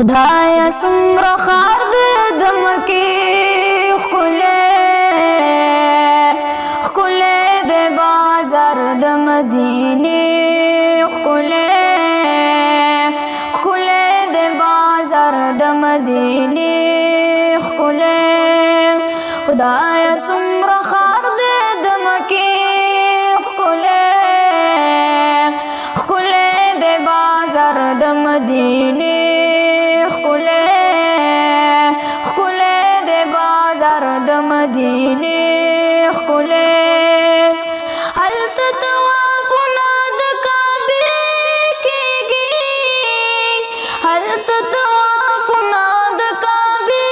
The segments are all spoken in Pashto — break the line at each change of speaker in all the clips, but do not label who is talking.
خدایا څومره خار دې د مکې ښکلی د بازار د مدینې ښکلی د بازار د مدینې ښکلی خدایا څومره خار دې د مکې ښکلی د بازار د مدینې مدینه ښکلی هلته طوافونه د کعبې کېږي هلته طوافونه د کعبې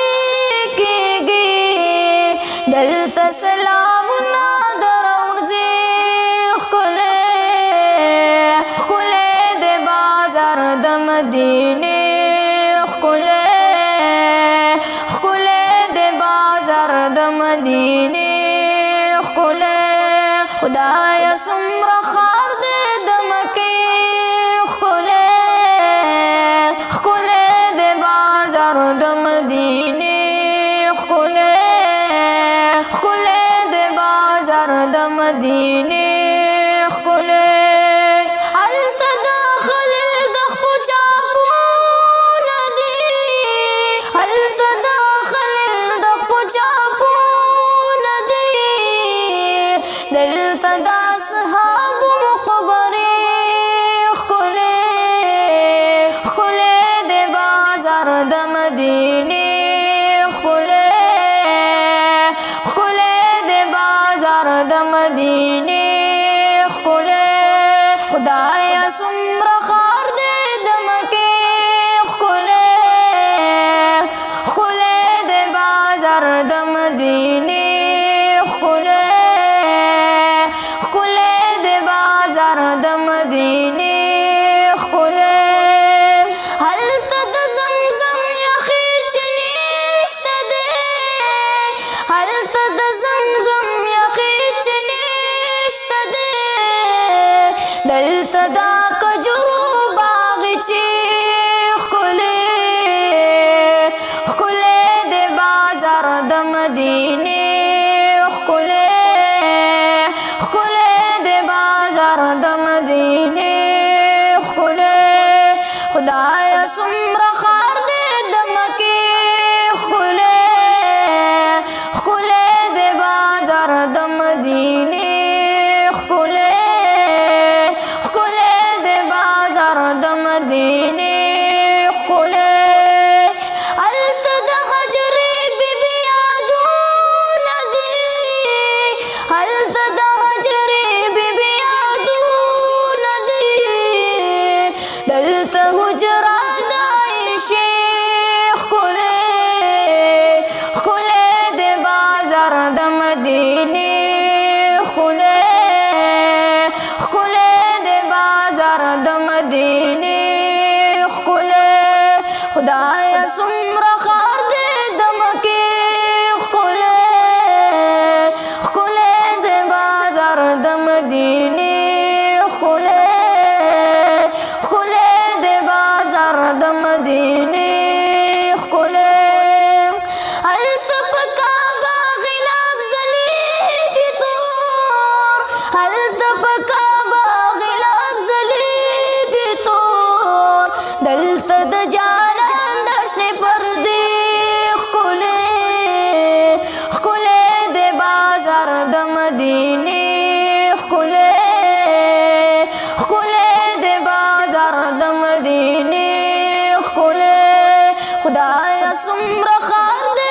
کېږي دلته سلامونه د روضې ښکلی د بازار د مدینې د مدینې ښکلی خدایا څومره خار دې د مکې ښکلی د بازار د مدینې ښکلی د بازار د مدینې ښکلی هلته د خلیل د خپو چاپونه دي هلته د خلیل د خپو چاپونه دي دلته د اصحابو مقبرې ښکلی د بازار د مدینې ښکلی د بازار د مدینې ښکلی خدایا څومره خار دې د مکې ښکلی د بازار د مدینې ښکلی د بازار د مدینې ښکلی هلته د زمزم یخې چینې شته دی هلته د زمزم یخې چینې شته دی دلته د کجورو باغچې ښکلی د بازار د مدینې ښکلی د بازار د مدینې ښکلی خدایا څومره خار دې د مکې ښکلی د بازار د مدینې ښکلی د بازار د مدینې ښکلی هلته د حجرې بیبي یادونه دي هلته د حجرې بیبي یادونه دي دلته حجره د عایشې ښکلی د بازار د مدینې ښکلی د بازار د مدینې ښکلی خدایا څومره خار دې د مکې ښکلی د بازار د مدینې ښکلی د بازار د مدینې ښکلی هلته په کعبه غلاف ځلېږي تور هلته په کعبه غلاف ځلېږي تور دلته د جانان د شنې پردې ښکلی د بازار د مدینې ښکلی د بازار د مدینې ښکلی خدایا څومره خار دې